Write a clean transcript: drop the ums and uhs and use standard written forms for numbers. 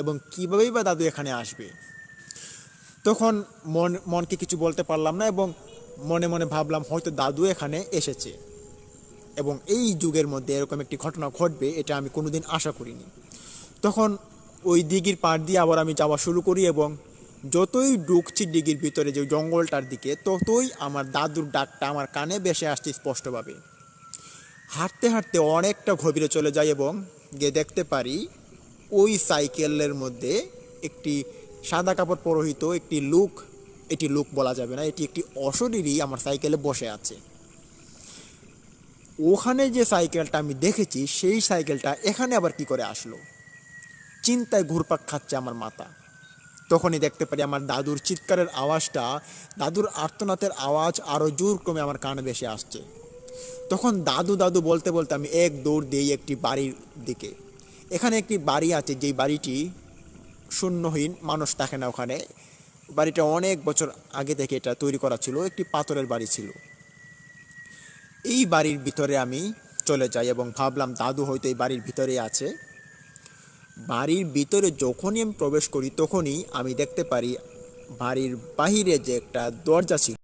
এবং কীভাবেই বা দাদু এখানে আসবে। তখন মনকে কিছু বলতে পারলাম না এবং মনে মনে ভাবলাম হয়তো দাদু এখানে এসেছে, এবং এই যুগের মধ্যে এরকম একটি ঘটনা ঘটবে এটা আমি কোনোদিন আশা করিনি। তখন ওই দিঘির পাড় দিয়ে আবার আমি যাওয়া শুরু করি, এবং যতই ঢুকছি দিঘির ভিতরে যে জঙ্গলটার দিকে, ততই আমার দাদুর ডাকটা আমার কানে ভেসে আসছে স্পষ্টভাবে। হাঁটতে হাঁটতে অনেকটা গভীরে চলে যাই এবং গিয়ে দেখতে পারি ওই সাইকেলের মধ্যে একটি সাদা কাপড় পরিহিত একটি লোক, এটি লোক বলা যাবে না, এটি একটি অশরীরই আমার সাইকেলে বসে আছে। ওখানে যে সাইকেলটা আমি দেখেছি সেই সাইকেলটা এখানে আবার কি করে আসলো, চিন্তায় ঘুরপাক খাচ্ছে আমার মাথা। তখনই দেখতে পারি আমার দাদুর চিৎকারের আওয়াজটা, দাদুর আর্তনাদের আওয়াজ আরও জোর ক্রমে আমার কানে ভেসে আসছে। তখন দাদু দাদু বলতে বলতে আমি এক দৌড় দিই একটি বাড়ির দিকে। এখানে একটি বাড়ি আছে, যেই বাড়িটি শূন্যহীন, মানুষ থাকে না ওখানে। বাড়িটা অনেক বছর আগে থেকে এটা তৈরি করা ছিল, একটি পাথরের বাড়ি ছিল। এই বাড়ির ভিতরে আমি চলে যাই এবং ভাবলাম দাদু হয়তো এই বাড়ির ভিতরেই আছে। বাড়ির ভিতরে যখনই আমি প্রবেশ করি তখনই আমি দেখতে পারি বাড়ির বাহিরে যে একটা দরজা ছিল